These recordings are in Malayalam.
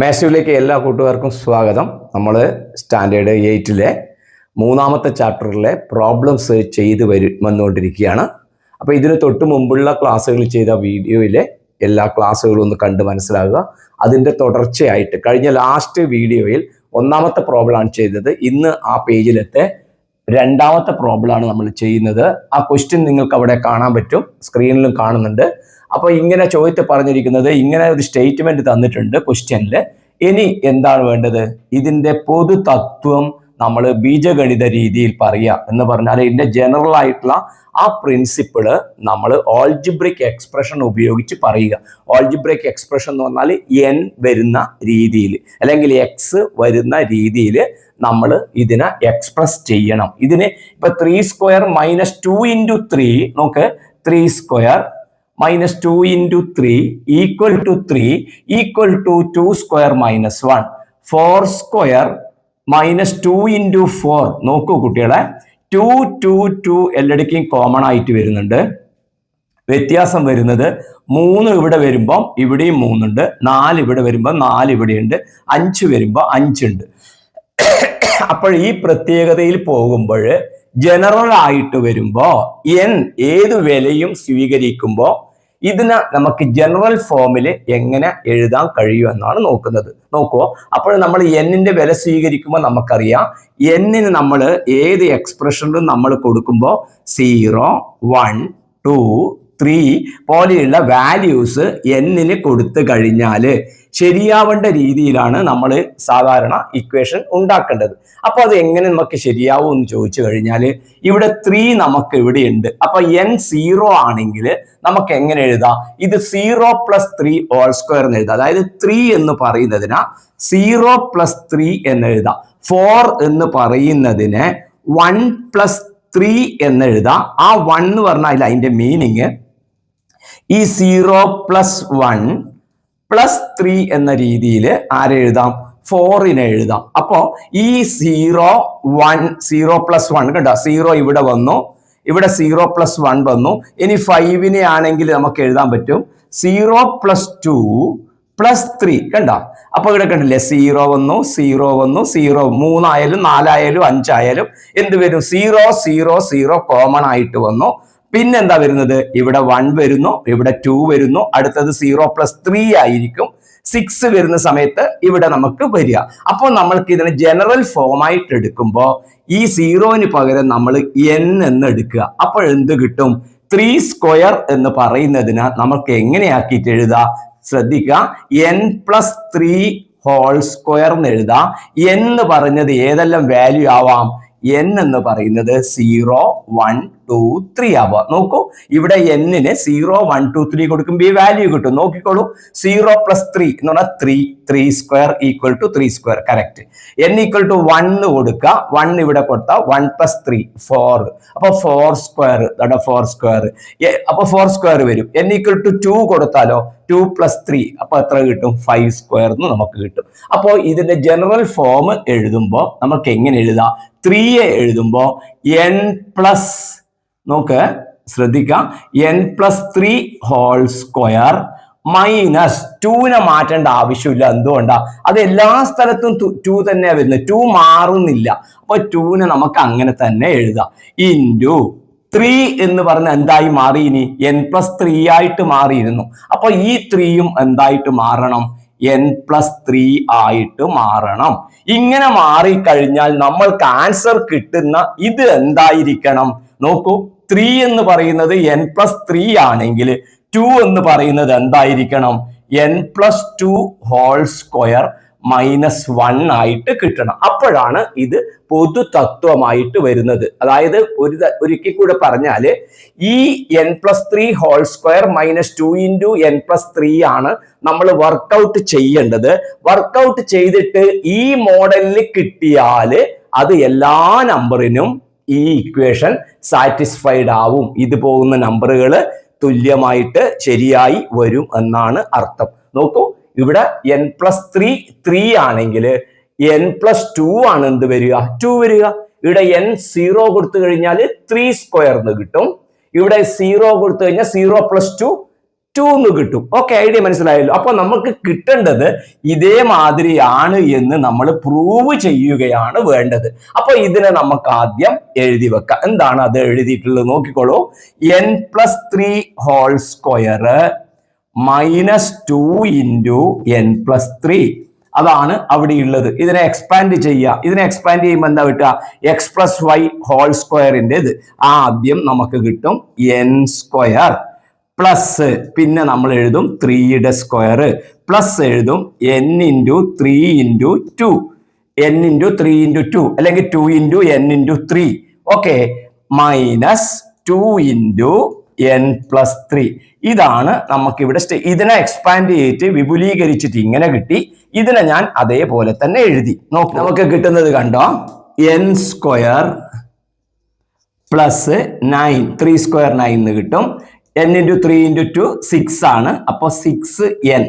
മാത്സിലേക്ക് എല്ലാ കൂട്ടുകാർക്കും സ്വാഗതം. നമ്മൾ സ്റ്റാൻഡേർഡ് 8-ലെ മൂന്നാമത്തെ ചാപ്റ്ററിലെ പ്രോബ്ലംസ് ചെയ്ത് വന്നുകൊണ്ടിരിക്കുകയാണ്. അപ്പോൾ ഇതിന് തൊട്ട് മുമ്പുള്ള ക്ലാസ്സുകളിൽ ചെയ്ത വീഡിയോയിലെ എല്ലാ ക്ലാസ്സുകളും ഒന്ന് കണ്ട് മനസ്സിലാക്കുക. അതിൻ്റെ തുടർച്ചയായിട്ട് കഴിഞ്ഞ ലാസ്റ്റ് വീഡിയോയിൽ ഒന്നാമത്തെ പ്രോബ്ലമാണ് ചെയ്തത്. ഇന്ന് ആ പേജിലത്തെ രണ്ടാമത്തെ പ്രോബ്ലമാണ് നമ്മൾ ചെയ്യുന്നത്. ആ ക്വസ്റ്റ്യൻ നിങ്ങൾക്ക് അവിടെ കാണാൻ പറ്റും, സ്ക്രീനിലും കാണുന്നുണ്ട്. അപ്പോൾ ഇങ്ങനെ ചോദ്യത്തെ പറഞ്ഞിരിക്കുന്നത്, ഇങ്ങനെ ഒരു സ്റ്റേറ്റ്മെന്റ് തന്നിട്ടുണ്ട് ക്വസ്റ്റ്യനിൽ. ഇനി എന്താണ് വേണ്ടത്? ഇതിന്റെ പൊതു തത്വം നമ്മൾ ബീജഗണിത രീതിയിൽ പറയുക എന്ന് പറഞ്ഞാൽ ഇതിന്റെ ജനറൽ ആയിട്ടുള്ള ആ പ്രിൻസിപ്പിള് നമ്മൾ ഓൾജിബ്രിക് എക്സ്പ്രഷൻ ഉപയോഗിച്ച് പറയുക. ഓൾജിബ്രിക് എക്സ്പ്രഷൻ എന്ന് പറഞ്ഞാൽ n വരുന്ന രീതിയിൽ അല്ലെങ്കിൽ x വരുന്ന രീതിയിൽ നമ്മൾ ഇതിനെ എക്സ്പ്രസ് ചെയ്യണം. ഇതിന് ഇപ്പൊ 3² - 2 × 3 നോക്ക്. 3² - 2 × 3 = 3 = 2² - 1. 4² - 2 × 4 നോക്കൂ കുട്ടികളെ. 2 2 2 എല്ലായിടക്കും കോമൺ ആയിട്ട് വരുന്നുണ്ട്. വ്യത്യാസം വരുന്നത് 3 ഇവിടെ വരുമ്പോൾ ഇവിടെയും 3 ഉണ്ട്, 4 ഇവിടെ വരുമ്പോൾ 4 ഇവിടെയുണ്ട്, 5 വരുമ്പോൾ 5 ഉണ്ട്. അപ്പോൾ ഈ പ്രത്യേകതയിൽ പോകുമ്പോൾ ജനറൽ ആയിട്ട് വരുമ്പോൾ n ഏത് വിലയും സ്വീകരിക്കുമ്പോൾ ഇതിനെ നമുക്ക് ജനറൽ ഫോമിൽ എങ്ങനെ എഴുതാൻ കഴിയുമെന്നാണ് നോക്കുന്നത്. നോക്കൂ, അപ്പോൾ നമ്മൾ n-ന്റെ വില സ്വീകരിക്കുമ്പോൾ നമുക്കറിയാം n-ന് നമ്മൾ ഏത് എക്സ്പ്രഷനിലും നമ്മൾ കൊടുക്കുമ്പോൾ 0 1 2 3 പോലെയുള്ള വാല്യൂസ് n-ന് കൊടുത്തു കഴിഞ്ഞാൽ ശരിയാവേണ്ട രീതിയിലാണ് നമ്മൾ സാധാരണ ഇക്വേഷൻ ഉണ്ടാക്കേണ്ടത്. അപ്പോൾ അത് എങ്ങനെ നമുക്ക് ശരിയാവും എന്ന് ചോദിച്ചു കഴിഞ്ഞാൽ ഇവിടെ 3 നമുക്ക് ഇവിടെ ഉണ്ട്. അപ്പൊ n 0 ആണെങ്കിൽ നമുക്ക് എങ്ങനെ എഴുതാം? ഇത് 0 + 3 2 എന്ന് എഴുതാം. അതായത് 3 എന്ന് പറയുന്നതിന് 0 + 3 എന്ന് എഴുതാം. 4 എന്ന് പറയുന്നതിന് 1 + 3 എന്ന് എഴുതാം. ആ 1 എന്ന് പറഞ്ഞാൽ അതിന്റെ മീനിങ് ഈ 0 + 1 + 3 എന്ന രീതിയിൽ ആരെഴുതാം? 4-നെ എഴുതാം. അപ്പോ ഈ 0 1 0 + 1 കണ്ടോ, 0 ഇവിടെ വന്നു, ഇവിടെ 0 + 1 വന്നു. ഇനി 5-നെ ആണെങ്കിൽ നമുക്ക് എഴുതാൻ പറ്റും 0 + 2 + 3 കണ്ടോ. അപ്പൊ ഇവിടെ കണ്ടില്ലേ, 0 വന്നു, 0 വന്നു, 0 3 ആയാലും 4 ആയാലും 5 ആയാലും എന്ത് വരും? 0 0 0 കോമൺ ആയിട്ട് വന്നു. പിന്നെന്താ വരുന്നത്? ഇവിടെ 1 വരുന്നു, ഇവിടെ 2 വരുന്നു, അടുത്തത് 0 + 3 ആയിരിക്കും. 6 വരുന്ന സമയത്ത് ഇവിടെ നമുക്ക് വരിക. അപ്പോൾ നമ്മൾക്ക് ഇതിനെ ജനറൽ ഫോമായിട്ട് എടുക്കുമ്പോൾ ഈ 0-ന് പകരം നമ്മൾ n എന്ന് എടുക്കുക. അപ്പോൾ എന്ത് കിട്ടും? 3² എന്ന് പറയുന്നതിന് നമുക്ക് എങ്ങനെയാക്കിയിട്ട് എഴുതാം? ശ്രദ്ധിക്കുക, n + 3² എന്ന് എഴുതാം. n എന്ന് പറഞ്ഞത് ഏതെല്ലാം വാല്യൂ ആവാം? n എന്ന് പറയുന്നത് 0 1 2 3 ആവാം. നോക്കൂ, ഇവിടെ n-ന് 0 1 2 3 കൊടുക്കുമ്പോൾ ഈ വാല്യൂ കിട്ടും. നോക്കിക്കോളൂ, 0 + 3 എന്ന് പറഞ്ഞാൽ 3² = 3². കറക്റ്റ്. n = 1 കൊടുക്കുക. 1 ഇവിടെ കൊടുത്താൽ 1 + 3 4. അപ്പൊ 4², 4². അപ്പൊ 4² വരും. n = 2 കൊടുത്താലോ 2 + 3 അപ്പൊ എത്ര കിട്ടും? 5² എന്ന് നമുക്ക് കിട്ടും. അപ്പോൾ ഇതിന്റെ ജനറൽ ഫോം എഴുതുമ്പോൾ നമുക്ക് എങ്ങനെ എഴുതാം? 3 എഴുതുമ്പോൾ n പ്ലസ്, നോക്ക് ശ്രദ്ധിക്കാം, n + 3² മൈനസ് 2-നെ മാറ്റേണ്ട ആവശ്യമില്ല. എന്തുകൊണ്ടാ? അത് എല്ലാ സ്ഥലത്തും 2 തന്നെ വരുന്നത്, 2 മാറുന്നില്ല. അപ്പൊ 2-നെ നമുക്ക് അങ്ങനെ തന്നെ എഴുതാം. ഇൻറ്റു 3 എന്ന് പറഞ്ഞ എന്തായി മാറി? ഇനി n + 3 ആയിട്ട് മാറിയിരുന്നു. അപ്പൊ ഈ 3-യും എന്തായിട്ട് മാറണം? n + 3 ആയിട്ട് മാറണം. ഇങ്ങനെ മാറിക്കഴിഞ്ഞാൽ നമ്മൾക്ക് ആൻസർ കിട്ടുന്ന ഇത് എന്തായിരിക്കണം? നോക്കൂ, 3 എന്ന് പറയുന്നത് n + 3 ആണെങ്കിൽ 2 എന്ന് പറയുന്നത് എന്തായിരിക്കണം? n + 2² - 1 ആയിട്ട് കിട്ടണം. അപ്പോഴാണ് ഇത് പൊതു തത്വമായിട്ട് വരുന്നത്. അതായത് ഒരിക്കൽ കൂടെ പറഞ്ഞാല് ഈ n + 3² - 2 × n + 3 ആണ് നമ്മൾ വർക്കൗട്ട് ചെയ്യേണ്ടത്. വർക്കൗട്ട് ചെയ്തിട്ട് ഈ മോഡലിൽ കിട്ടിയാല് അത് എല്ലാ നമ്പറിനും ഈ ഇക്വേഷൻ സാറ്റിസ്ഫൈഡ് ആവും. ഇത് പോകുന്ന നമ്പറുകൾ തുല്യമായിട്ട് ശരിയായി വരും എന്നാണ് അർത്ഥം. നോക്കൂ, ഇവിടെ n + 3 ആണെങ്കിൽ n + 2 ആണ് എന്ത് വരിക? 2 വരിക. ഇവിടെ n 0 കൊടുത്തു കഴിഞ്ഞാൽ 3² എന്ന് കിട്ടും. ഇവിടെ 0 കൊടുത്തു കഴിഞ്ഞാൽ 0 + 2 2 എന്ന് കിട്ടും. ഓക്കെ, ഐഡിയ മനസ്സിലായല്ലോ. അപ്പൊ നമുക്ക് കിട്ടേണ്ടത് ഇതേമാതിരിയാണ് എന്ന് നമ്മൾ പ്രൂവ് ചെയ്യുകയാണ് വേണ്ടത്. അപ്പൊ ഇതിനെ നമുക്ക് ആദ്യം എഴുതി വെക്കാം. എന്താണ് അത് എഴുതിയിട്ടുള്ളത് നോക്കിക്കോളൂ. n+3 whole square -2 into n+3 അതാണ് അവിടെ ഉള്ളത്. ഇതിനെ എക്സ്പാൻഡ് ചെയ്യുക. ഇതിനെ എക്സ്പാൻഡ് ചെയ്യുമ്പോൾ എന്താ കിട്ടുക? x+y ഹോൾ സ്ക്വയറിന്റെ ഇത് ആദ്യം നമുക്ക് കിട്ടും n സ്ക്വയർ പ്ലസ് പിന്നെ നമ്മൾ എഴുതും 3യുടെ സ്ക്വയർ പ്ലസ് എഴുതും n into 3 into 2 n into 3 into 2 അല്ലെങ്കിൽ 2 into n into 3 okay minus 2 into n+3 ഇതാണ് നമുക്കിവിടെ ഇതിനെ എക്സ്പാൻഡ് ചെയ്തിട്ട് വിപുലീകരിച്ചിട്ട് ഇങ്ങനെ കിട്ടി. ഇതിനെ ഞാൻ അതേപോലെ തന്നെ എഴുതി നോക്കി. നമുക്ക് കിട്ടുന്നത് കണ്ടോ, n സ്ക്വയർ പ്ലസ് 9 3 സ്ക്വയർ 9 എന്ന് കിട്ടും. n ഇൻറ്റു 3 ഇൻറ്റു 2 6 ആണ്. അപ്പോൾ 6n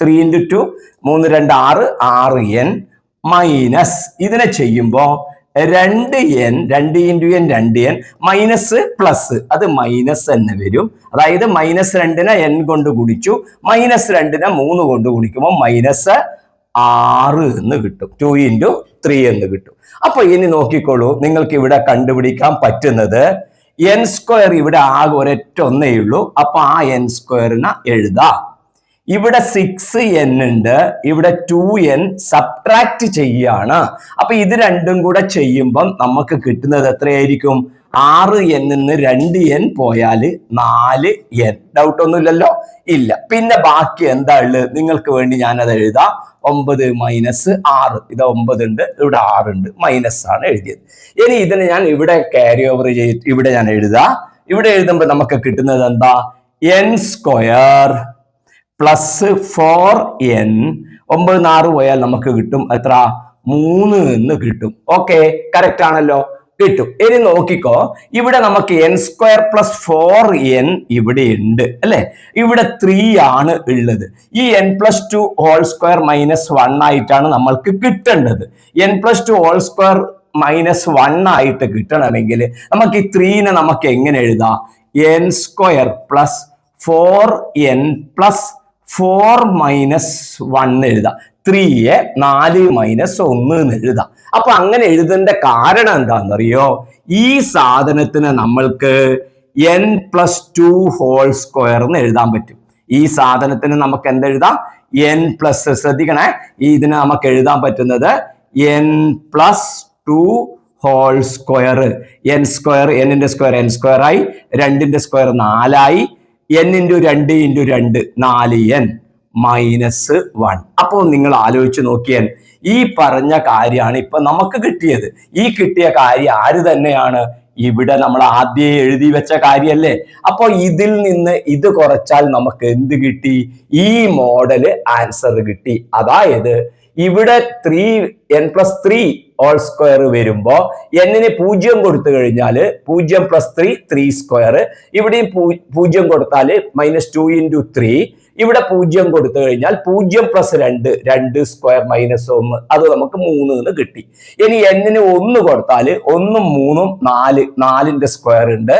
3 ഇൻറ്റു 2 3 2 6 6n മൈനസ് ഇതിനെ ചെയ്യുമ്പോൾ 2n 2 into n 2n minus plus അത് മൈനസ് തന്നെ വരും. അതായത് -2നെ n കൊണ്ട് ഗുണിച്ചു, -2നെ 3 കൊണ്ട് ഗുണിക്കുമ്പോൾ -6 എന്ന് കിട്ടും. 2 ഇൻറ്റു 3 എന്ന് കിട്ടും. അപ്പൊ ഇനി നോക്കിക്കോളൂ, നിങ്ങൾക്ക് ഇവിടെ കണ്ടുപിടിക്കാൻ പറ്റുന്നത് n സ്ക്വയർ ഇവിടെ ആകെ ഒരൊറ്റ ഒന്നേ ഉള്ളൂ. അപ്പൊ ആ n സ്ക്വയറിനെ എഴുതാം. ഇവിടെ 6n ഉണ്ട്, ഇവിടെ 2n സബ്ട്രാക്ട് ചെയ്യാണ്. അപ്പൊ ഇത് രണ്ടും കൂടെ ചെയ്യുമ്പം നമുക്ക് കിട്ടുന്നത് എത്രയായിരിക്കും? 6n നിന്ന് 2n പോയാൽ 4n. ഡൗട്ട് ഒന്നുമില്ലല്ലോ? ഇല്ല. പിന്നെ ബാക്കി എന്താ ഉള്ളത്? നിങ്ങൾക്ക് വേണ്ടി ഞാനത് എഴുതാം. 9 മൈനസ് 6 ഇത് 9 ഉണ്ട്, ഇവിടെ 6 ഉണ്ട്, മൈനസ് ആണ് എഴുതിയത്. ഇനി ഇതിന് ഞാൻ ഇവിടെ ക്യാരി ഓവർ ചെയ്തിട്ട് ഇവിടെ ഞാൻ എഴുതാം. ഇവിടെ എഴുതുമ്പോൾ നമുക്ക് കിട്ടുന്നത് എന്താ? n സ്ക്വയർ പ്ലസ് 4n 9 6 പോയാൽ നമുക്ക് കിട്ടും എത്ര? 3 എന്ന് കിട്ടും. ഓക്കെ, കറക്റ്റ് ആണല്ലോ? കിട്ടും. ഇനി നോക്കിക്കോ, ഇവിടെ നമുക്ക് n സ്ക്വയർ പ്ലസ് 4n ഇവിടെ ഉണ്ട് അല്ലെ? ഇവിടെ 3 ആണ് ഉള്ളത്. ഈ n+2 ഹോൾ സ്ക്വയർ -1 ആയിട്ടാണ് നമ്മൾക്ക് കിട്ടേണ്ടത്. n+2 ഹോൾ സ്ക്വയർ -1 ആയിട്ട് കിട്ടണമെങ്കിൽ നമുക്ക് ഈ 3നെ നമുക്ക് എങ്ങനെ എഴുതാം? n square plus 4n plus 4 -1 എഴുതാം. 3യെ 4 -1 എന്ന് എഴുതാം. അപ്പൊ അങ്ങനെ എഴുതേണ്ട കാരണം എന്താണെന്നറിയോ? ഈ സാധനത്തിന് നമ്മൾക്ക് n+2 ഹോൾ സ്ക്വയർ എന്ന് എഴുതാൻ പറ്റും. ഈ സാധനത്തിന് നമുക്ക് എന്തെഴുതാം? n+, ശ്രദ്ധിക്കണേ, ഇതിന് നമുക്ക് എഴുതാൻ പറ്റുന്നത് n+2 whole square. n square n-ന്റെ സ്ക്വയർ n സ്ക്വയർ ആയി, 2ന്റെ സ്ക്വയർ 4 ആയി, n ഇൻറ്റു 2 ഇൻറ്റു 2 4n -1. അപ്പോൾ നിങ്ങൾ ആലോചിച്ച് നോക്കിയാൽ ഈ പറഞ്ഞ കാര്യമാണ് ഇപ്പൊ നമുക്ക് കിട്ടിയത്. ഈ കിട്ടിയ കാര്യം ആര് തന്നെയാണ്? ഇവിടെ നമ്മൾ ആദ്യം എഴുതി വെച്ച കാര്യല്ലേ? അപ്പൊ ഇതിൽ നിന്ന് ഇത് കുറച്ചാൽ നമുക്ക് എന്ത് കിട്ടി? ഈ മോഡല് ആൻസർ കിട്ടി. അതായത് ഇവിടെ 3n+3 ഹോൾ സ്ക്വയർ വരുമ്പോ n-ന് 0 കൊടുത്തു കഴിഞ്ഞാൽ 0 + 3 3 സ്ക്വയർ, ഇവിടെയും 0 കൊടുത്താൽ -2 ഇൻറ്റു 3, ഇവിടെ 0 കൊടുത്തു കഴിഞ്ഞാൽ 0 + 2 2 സ്ക്വയർ -1 അത് നമുക്ക് 3 എന്ന് കിട്ടി. ഇനി n-ന് 1 കൊടുത്താൽ 1 3 4 4ന്റെ സ്ക്വയർ ഉണ്ട്.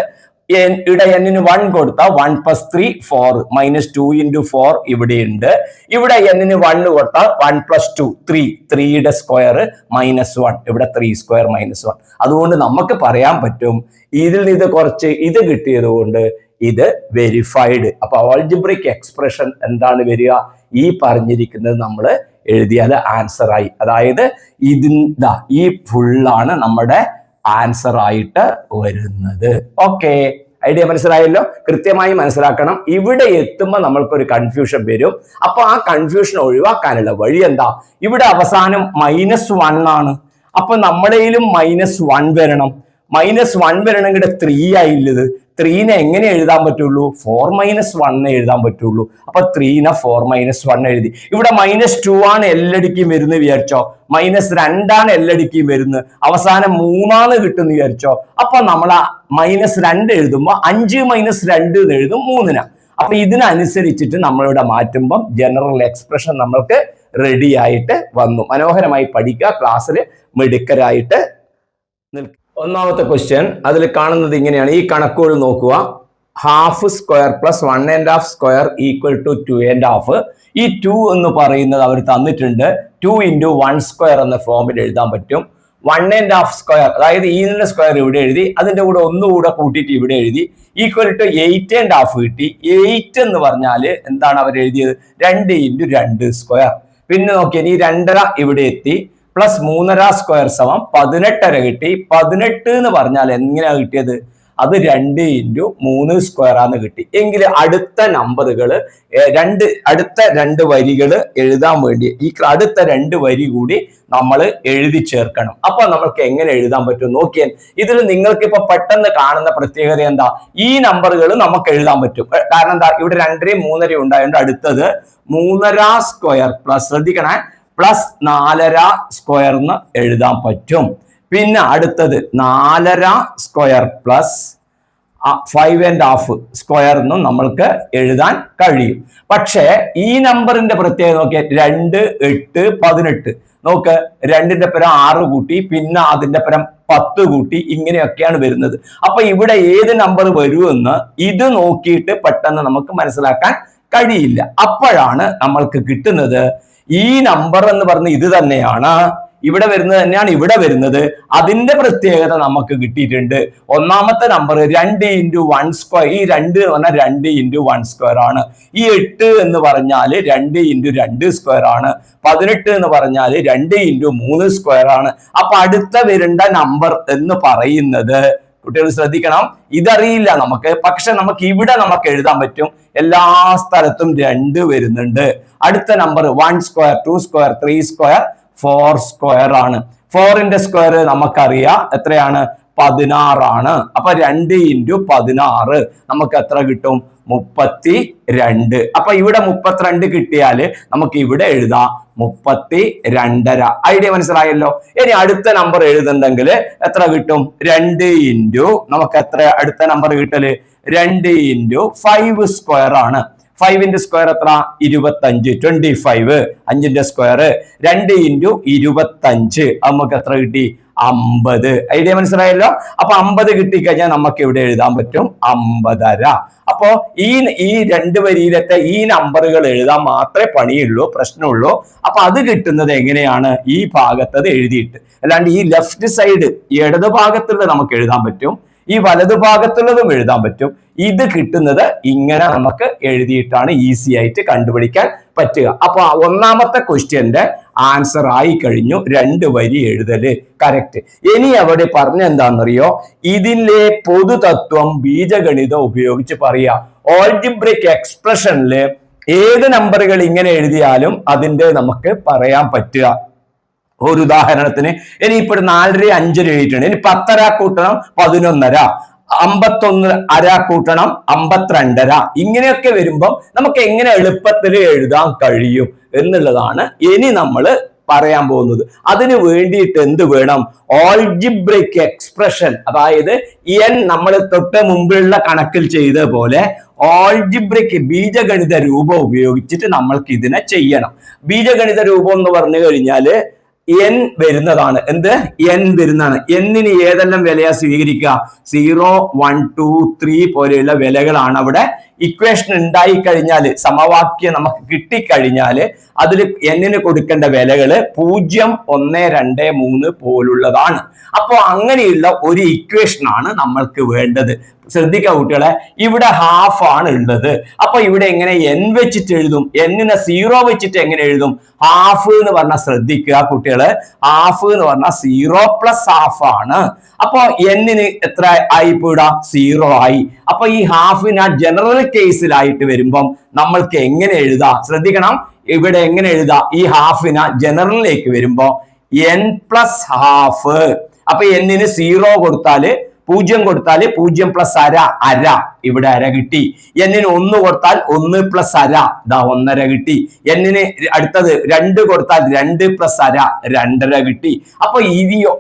ഇവിടെ n-ന് 1 കൊടുത്താൽ 1 + 3 4 -2 ഇൻറ്റു 4 ഇവിടെ ഉണ്ട്. ഇവിടെ n-ന് 1 കൊടുത്താൽ 1 + 2 3 3യുടെ സ്ക്വയർ -1 ഇവിടെ 3 സ്ക്വയർ -1. അതുകൊണ്ട് നമുക്ക് പറയാൻ പറ്റും ഇതിൽ നിന്ന് ഇത് കുറച്ച് ഇത് കിട്ടിയത് കൊണ്ട് ഇത് വെരിഫൈഡ്. അപ്പൊ ആൾജിബ്രിക് എക്സ്പ്രഷൻ എന്താണ് വരിക? ഈ പറഞ്ഞിരിക്കുന്നത് നമ്മൾ എഴുതിയാൽ ആൻസർ ആയി. അതായത് ഇതിന്റെ ഈ ഫുള്ളാണ് നമ്മുടെ ആൻസർ ആയിട്ട് വരുന്നത്. ഓക്കെ, ഐഡിയ മനസ്സിലായല്ലോ? കൃത്യമായി മനസ്സിലാക്കണം. ഇവിടെ എത്തുമ്പോൾ നമ്മൾക്കൊരു കൺഫ്യൂഷൻ വരും. അപ്പൊ ആ കൺഫ്യൂഷൻ ഒഴിവാക്കാനുള്ള വഴി എന്താ? ഇവിടെ അവസാനം -1 ആണ്. അപ്പൊ നമ്മുടെയിലും -1 വരണം. -1 വരണമെങ്കിൽ 3 ആയില്ലത്. 3നെ എങ്ങനെ എഴുതാൻ പറ്റുള്ളൂ? 4 -1 എഴുതാൻ പറ്റുള്ളൂ. അപ്പൊ 3നെ 4 -1 എഴുതി. ഇവിടെ -2 ആണ് എല്ലടിക്കും വരുന്നത് വിചാരിച്ചോ, -2 ആണ് എല്ലടിക്കും വരുന്നത്, അവസാനം 3 ആണ് കിട്ടുന്ന വിചാരിച്ചോ. അപ്പൊ നമ്മൾ ആ -2 എഴുതുമ്പോൾ 5 - 2 എന്ന് എഴുതും 3ന്. അപ്പൊ ഇതിനനുസരിച്ചിട്ട് നമ്മളിവിടെ മാറ്റുമ്പോൾ ജനറൽ എക്സ്പ്രഷൻ നമ്മൾക്ക് റെഡി ആയിട്ട് വന്നു. മനോഹരമായി പഠിക്കുക, ക്ലാസ്സിൽ മിടുക്കരായിട്ട് നിൽക്കുക. ഒന്നാമത്തെ ക്വസ്റ്റ്യൻ അതിൽ കാണുന്നത് ഇങ്ങനെയാണ്. ഈ കണക്കുകൾ നോക്കുക. Half square plus 1.5 square equal to 2.5. ഈ 2 എന്ന് പറയുന്നത് അവർ തന്നിട്ടുണ്ട്. 2 × 1 സ്ക്വയർ എന്ന ഫോമിൽ എഴുതാൻ പറ്റും. 1.5 സ്ക്വയർ, അതായത് ഈന്റെ സ്ക്വയർ ഇവിടെ എഴുതി, അതിന്റെ കൂടെ ഒന്നുകൂടെ കൂട്ടിയിട്ട് ഇവിടെ എഴുതി, ഈക്വൽ ടു 8.5 കിട്ടി. 8 എന്ന് പറഞ്ഞാൽ എന്താണ് അവർ എഴുതിയത്? 2 × 2 സ്ക്വയർ. പിന്നെ നോക്കിയാൽ ഈ 2.5 ഇവിടെ എത്തി, പ്ലസ് 3.5 സ്ക്വയർ സമം 18.5 കിട്ടി. 18 എന്ന് പറഞ്ഞാൽ എങ്ങനെയാ കിട്ടിയത്? അത് 2 × 3 സ്ക്വയർ ആണ് കിട്ടി. എങ്കിൽ അടുത്ത നമ്പറുകൾ അടുത്ത രണ്ട് വരികൾ എഴുതാൻ വേണ്ടി ഈ അടുത്ത 2 വരി കൂടി നമ്മൾ എഴുതി ചേർക്കണം. അപ്പൊ നമ്മൾക്ക് എങ്ങനെ എഴുതാൻ പറ്റും നോക്കിയാൽ, ഇതിൽ നിങ്ങൾക്ക് ഇപ്പൊ പെട്ടെന്ന് കാണുന്ന പ്രത്യേകത എന്താ? ഈ നമ്പറുകൾ നമുക്ക് എഴുതാൻ പറ്റും. കാരണം എന്താ? ഇവിടെ 2 3 ഉണ്ടായതുകൊണ്ട് അടുത്തത് 3.5 സ്ക്വയർ പ്ലസ്, ശ്രദ്ധിക്കണേ, പ്ലസ് 4.5 സ്ക്വയർ എന്ന് എഴുതാൻ പറ്റും. പിന്നെ അടുത്തത് 4.5 സ്ക്വയർ പ്ലസ് 5.5 സ്ക്വയർ എന്നും നമ്മൾക്ക് എഴുതാൻ കഴിയും. പക്ഷേ ഈ നമ്പറിന്റെ പ്രത്യേകത നോക്കിയാൽ 2, 8, 18. നോക്ക്, 2ന്റെ പരം 6 കൂട്ടി, പിന്നെ അതിന്റെ പരം 10 കൂട്ടി, ഇങ്ങനെയൊക്കെയാണ് വരുന്നത്. അപ്പൊ ഇവിടെ ഏത് നമ്പർ വരുമെന്ന് ഇത് നോക്കിയിട്ട് പെട്ടെന്ന് നമുക്ക് മനസ്സിലാക്കാൻ കഴിയില്ല. അപ്പോഴാണ് നമ്മൾക്ക് കിട്ടുന്നത് ഈ നമ്പർ എന്ന് പറഞ്ഞ ഇത് തന്നെയാണ് ഇവിടെ വരുന്നത്, തന്നെയാണ് ഇവിടെ വരുന്നത്. അതിന്റെ പ്രത്യേകത നമുക്ക് കിട്ടിയിട്ടുണ്ട്. ഒന്നാമത്തെ നമ്പർ 2 × 1 സ്ക്വയർ. ഈ 2 എന്ന് പറഞ്ഞാൽ 2 × 1 സ്ക്വയർ ആണ്. ഈ 8 എന്ന് പറഞ്ഞാൽ 2 × 2 സ്ക്വയർ ആണ്. 18 എന്ന് പറഞ്ഞാൽ 2 × 3 സ്ക്വയർ ആണ്. അപ്പൊ അടുത്ത വരേണ്ട നമ്പർ എന്ന് പറയുന്നത്, കുട്ടികൾ ശ്രദ്ധിക്കണം, ഇതറിയില്ല നമുക്ക്, പക്ഷെ നമുക്ക് ഇവിടെ നമുക്ക് എഴുതാൻ പറ്റും. എല്ലാ സ്ഥലത്തും 2 വരുന്നുണ്ട്. അടുത്ത number 1 square, 2 square, 3 square, 4 square ആണ്. 4ന്റെ സ്ക്വയർ നമുക്കറിയാം എത്രയാണ്? 16 ആണ്. അപ്പൊ 2 × 16 നമുക്ക് എത്ര കിട്ടും? 32. അപ്പൊ ഇവിടെ 32 കിട്ടിയാല് നമുക്ക് ഇവിടെ എഴുതാം 32.5. ഐഡിയ മനസ്സിലായല്ലോ? ഇനി അടുത്ത നമ്പർ എഴുതുന്നുണ്ടെങ്കിൽ എത്ര കിട്ടും? 2 × നമുക്ക് എത്ര അടുത്ത നമ്പർ കിട്ടല്? 2 × 5 സ്ക്വയർ ആണ്. 5ന്റെ സ്ക്വയർ എത്ര? 25. 25. 5ന്റെ സ്ക്വയർ 2 × 25 നമുക്ക് എത്ര കിട്ടി? 50. ഐഡിയ മനസ്സിലായല്ലോ? അപ്പൊ 50 കിട്ടിക്കഴിഞ്ഞാൽ നമുക്ക് ഇവിടെ എഴുതാൻ പറ്റും 50.5. അപ്പോ ഈ 2 വരിയിലത്തെ ഈ നമ്പറുകൾ എഴുതാൻ മാത്രമേ പണിയുള്ളൂ, പ്രശ്നമുള്ളൂ. അപ്പൊ അത് കിട്ടുന്നത് എങ്ങനെയാണ്? ഈ ഭാഗത്തത് എഴുതിയിട്ട്, അല്ലാണ്ട് ഈ ലെഫ്റ്റ് സൈഡ് ഇടതു ഭാഗത്തുള്ളത് നമുക്ക് എഴുതാൻ പറ്റും, ഈ വലതു ഭാഗത്തുള്ളതും എഴുതാൻ പറ്റും. ഇത് കിട്ടുന്നത് ഇങ്ങനെ നമുക്ക് എഴുതിയിട്ടാണ് ഈസി ആയിട്ട് കണ്ടുപിടിക്കാൻ പറ്റുക. അപ്പൊ ഒന്നാമത്തെ ക്വസ്റ്റ്യന്റെ ആൻസർ ആയി കഴിഞ്ഞു 2 വരി എഴുതല്. കറക്റ്റ്. ഇനി അവിടെ പറഞ്ഞ എന്താണെന്നറിയോ? ഇതിലെ പൊതുതത്വം ബീജഗണിതം ഉപയോഗിച്ച് പറയാ. ഓൾജിബ്രിക് എക്സ്പ്രഷനില് ഏത് നമ്പറുകൾ ഇങ്ങനെ എഴുതിയാലും അതിന്റെ നമുക്ക് പറയാൻ പറ്റുക. ഒരു ഉദാഹരണത്തിന് ഇനിയിപ്പോൾ 4 5 എഴുതിയിട്ടുണ്ട്. ഇനി 10.5 കൂട്ടണം 11.5, 51.5 കൂട്ടണം 52.5. ഇങ്ങനെയൊക്കെ വരുമ്പം നമുക്ക് എങ്ങനെ എളുപ്പത്തിൽ എഴുതാൻ കഴിയും എന്നുള്ളതാണ് ഇനി നമ്മൾ പറയാൻ പോകുന്നത്. അതിന് വേണ്ടിയിട്ട് എന്ത് വേണം? ഓൾജിബ്രിക് എക്സ്പ്രഷൻ, അതായത് നമ്മൾ തൊട്ട് മുമ്പുള്ള കണക്കിൽ ചെയ്ത പോലെ ഓൾജിബ്രിക് ബീജഗണിത രൂപം ഉപയോഗിച്ചിട്ട് നമ്മൾക്ക് ഇതിനെ ചെയ്യണം. ബീജഗണിത രൂപം എന്ന് പറഞ്ഞു കഴിഞ്ഞാല് n വരുന്നതാണ്. എന്ത്? n വരുന്നതാണ്. n-ന് ഏതെല്ലാം വിലയാ സ്വീകരിക്കുക? 0, 1, 2, 3 പോലെയുള്ള വിലകളാണ് അവിടെ. ഇക്വേഷൻ ഉണ്ടായി കഴിഞ്ഞാൽ, സമവാക്യം നമുക്ക് കിട്ടിക്കഴിഞ്ഞാല് അതിൽ n-ന് കൊടുക്കേണ്ട വിലകള് 0, 1, 2, 3 പോലുള്ളതാണ്. അപ്പോൾ അങ്ങനെയുള്ള ഒരു ഇക്വേഷൻ ആണ് നമ്മൾക്ക് വേണ്ടത്. ശ്രദ്ധിക്കുക കുട്ടികളെ, ഇവിടെ ഹാഫ് ആണ് ഉള്ളത്. അപ്പൊ ഇവിടെ എങ്ങനെ n വെച്ചിട്ട് എഴുതും? n-നെ 0 വെച്ചിട്ട് എങ്ങനെ എഴുതും? ഹാഫ് എന്ന് പറഞ്ഞാൽ, ശ്രദ്ധിക്കുക കുട്ടികള്, ഹാഫ് എന്ന് പറഞ്ഞാൽ 0 + ഹാഫ് ആണ്. അപ്പൊ n-ന് എത്ര ആയി പോയിടാ? 0 ആയി. അപ്പൊ ഈ ഹാഫിന് ജനറൽ കേസിലായിട്ട് വരുമ്പം നമ്മൾക്ക് എങ്ങനെ എഴുതാം? ശ്രദ്ധിക്കണം, ഇവിടെ എങ്ങനെ എഴുതാം? ഈ ഹാഫിന് ജനറലിലേക്ക് വരുമ്പോ n + ഹാഫ്. അപ്പൊ n-ന് 0 കൊടുത്താല് 0 കൊടുത്താല് 0 + അര, ഇവിടെ അര കിട്ടി. n-ന് 1 കൊടുത്താൽ 1 + അര, ഇതാ 1.5 കിട്ടി. n-ന് അടുത്തത് 2 കൊടുത്താൽ 2 + അര, 2.5 കിട്ടി. അപ്പൊ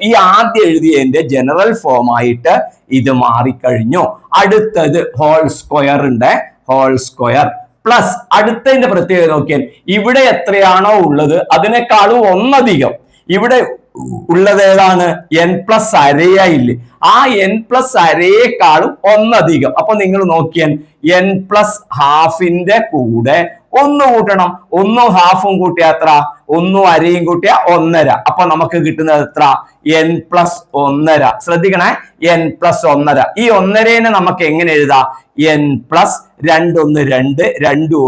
ഈ ആദ്യം എഴുതിയതിന്റെ ജനറൽ ഫോം ആയിട്ട് ഇത് മാറിക്കഴിഞ്ഞു. അടുത്തത് ഹോൾ സ്ക്വയർ ഉണ്ട്, ഹോൾ സ്ക്വയർ പ്ലസ് അടുത്തതിന്റെ പ്രത്യേകത നോക്കിയാൽ ഇവിടെ എത്രയാണോ ഉള്ളത് അതിനേക്കാളും ഒന്നധികം. ഇവിടെ ഉള്ളത് ഏതാണ്? n പ്ലസ് അരയില്ലേ? ആ n പ്ലസ് അരയേക്കാളും ഒന്നധികം. അപ്പൊ നിങ്ങൾ നോക്കിയാൽ n പ്ലസ് ഹാഫിന്റെ കൂടെ ഒന്ന് കൂട്ടണം. ഒന്നും ഹാഫും കൂട്ടിയ എത്ര? ഒന്നും അരയും കൂട്ടിയ 1.5. അപ്പൊ നമുക്ക് കിട്ടുന്നത് എത്ര? n plus 1.5. ശ്രദ്ധിക്കണേ, n പ്ലസ് 1.5. ഈ 1.5നെ നമുക്ക് എങ്ങനെ എഴുതാം? n പ്ലസ് 2 1 2 2